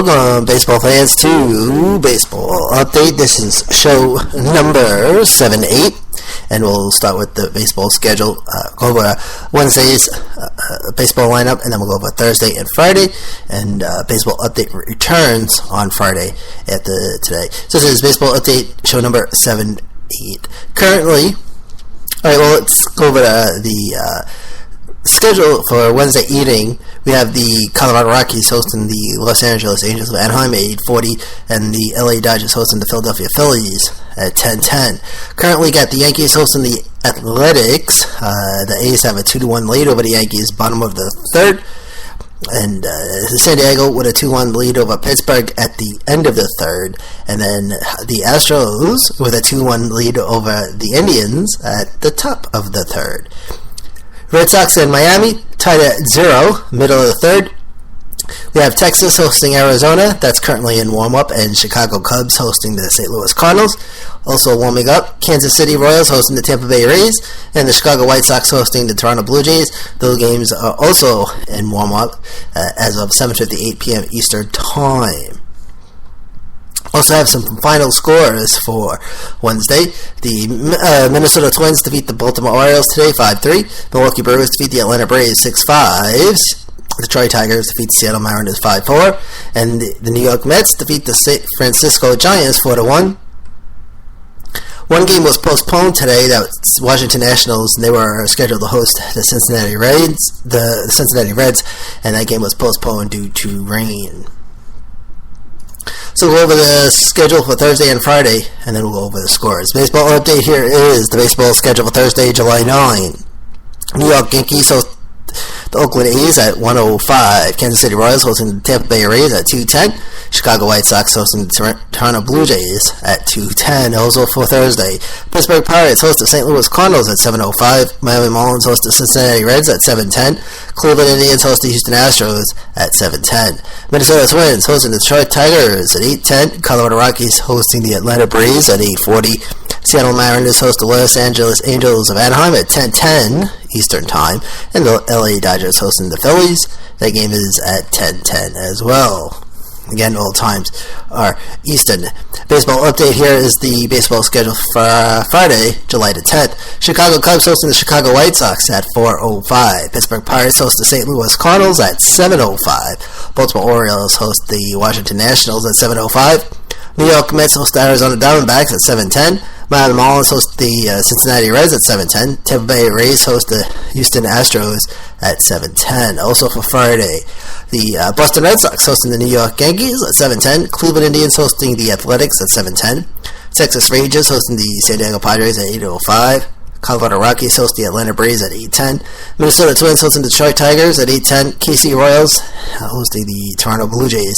welcome, baseball fans, to Baseball Update. This is show number 78, and we'll start with the baseball schedule. Go over Wednesday's baseball lineup, and then we'll go over Thursday and Friday, and Baseball Update returns on Friday after today. So this is Baseball Update, show number 78. Currently, alright, well, let's go over the schedule for Wednesday evening. We have the Colorado Rockies hosting the Los Angeles Angels of Anaheim at 8:40, and the LA Dodgers hosting the Philadelphia Phillies at 10:10. Currently got the Yankees hosting the Athletics. The A's have a 2-1 lead over the Yankees, bottom of the third. And San Diego with a 2-1 lead over Pittsburgh at the end of the third. And then the Astros with a 2-1 lead over the Indians at the top of the third. Red Sox and Miami tied at 0, middle of the third. We have Texas hosting Arizona, that's currently in warm-up, and Chicago Cubs hosting the St. Louis Cardinals. Also warming up, Kansas City Royals hosting the Tampa Bay Rays, and the Chicago White Sox hosting the Toronto Blue Jays. Those games are also in warm-up as of 7:58 p.m. Eastern Time. Also have some final scores for Wednesday. The Minnesota Twins defeat the Baltimore Orioles today 5-3. Milwaukee Brewers defeat the Atlanta Braves 6-5. Detroit Tigers defeat the Seattle Mariners 5-4. And the New York Mets defeat the San Francisco Giants 4-1. One game was postponed today. That was Washington Nationals, and they were scheduled to host the Cincinnati Reds, and that game was postponed due to rain. So we'll go over the schedule for Thursday and Friday, and then we'll go over the scores. Baseball update here is the baseball schedule for Thursday, July 9. New York Yankees host the Oakland A's at 1:05. Kansas City Royals hosting the Tampa Bay Rays at 2:10. Chicago White Sox hosting the Toronto Blue Jays at 2:10. Also for Thursday, Pittsburgh Pirates host the St. Louis Cardinals at 7:05. Miami Marlins host the Cincinnati Reds at 7:10. Cleveland Indians host the Houston Astros at 7:10. Minnesota Twins hosting the Detroit Tigers at 8:10. Colorado Rockies hosting the Atlanta Braves at 8:40. Seattle Mariners host the Los Angeles Angels of Anaheim at 10:10 Eastern Time, and the LA Dodgers hosting the Phillies. That game is at 10:10 as well. Again, all times are Eastern. Baseball update here is the baseball schedule for Friday, July the 10th. Chicago Cubs hosting the Chicago White Sox at 4:05. Pittsburgh Pirates host the St. Louis Cardinals at 7:05. Baltimore Orioles host the Washington Nationals at 7:05. New York Mets host the Arizona Diamondbacks at 7:10. Miami Marlins host the Cincinnati Reds at 7:10. Tampa Bay Rays host the Houston Astros at 7:10. Also for Friday, the Boston Red Sox hosting the New York Yankees at 7:10. Cleveland Indians hosting the Athletics at 7:10. Texas Rangers hosting the San Diego Padres at 8:05. Colorado Rockies host the Atlanta Braves at 8:10. Minnesota Twins hosting the Detroit Tigers at 8:10. KC Royals hosting the Toronto Blue Jays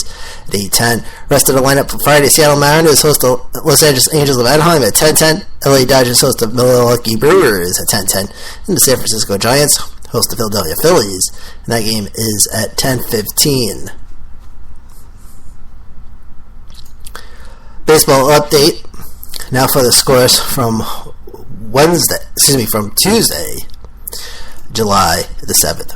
at 8:10. Rest of the lineup for Friday, Seattle Mariners host the Los Angeles Angels of Anaheim at 10:10. LA Dodgers host the Milwaukee Brewers at 10:10. And the San Francisco Giants host the Philadelphia Phillies, and that game is at 10:15. Baseball update. Now for the scores from Tuesday, July the 7th.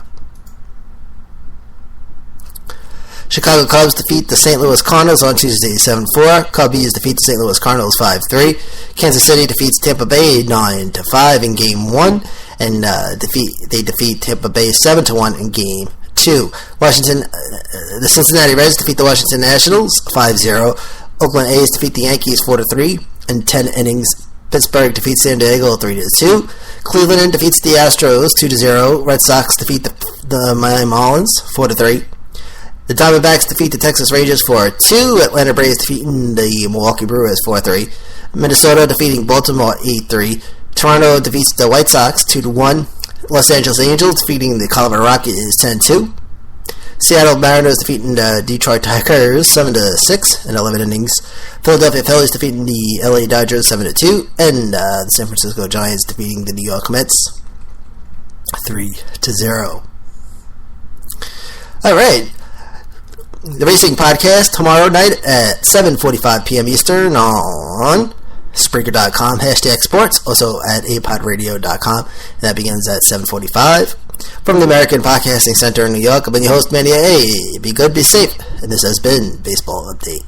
Chicago Cubs defeat the St. Louis Cardinals on Tuesday 7-4. Cubbies defeat the St. Louis Cardinals 5-3. Kansas City defeats Tampa Bay 9-5 in Game 1, and they defeat Tampa Bay 7-1 in Game 2. The Cincinnati Reds defeat the Washington Nationals 5-0. Oakland A's defeat the Yankees 4-3 in 10 innings. Pittsburgh defeats San Diego 3-2. Cleveland defeats the Astros 2-0. Red Sox defeat the Miami Marlins 4-3. The Diamondbacks defeat the Texas Rangers 4-2. Atlanta Braves defeating the Milwaukee Brewers 4-3. Minnesota defeating Baltimore 8-3. Toronto defeats the White Sox 2-1. Los Angeles Angels defeating the Colorado Rockies 10-2. Seattle Mariners defeating the Detroit Tigers 7-6 in 11 innings. Philadelphia Phillies defeating the LA Dodgers 7-2, and the San Francisco Giants defeating the New York Mets 3-0. All right, the Racing Podcast tomorrow night at 7:45 p.m. Eastern on Spreaker.com #sports, also at apodradio.com. That begins at 7:45. From the American Podcasting Center in New York, I've been your host, Manny A. Be good, be safe, and this has been Baseball Update.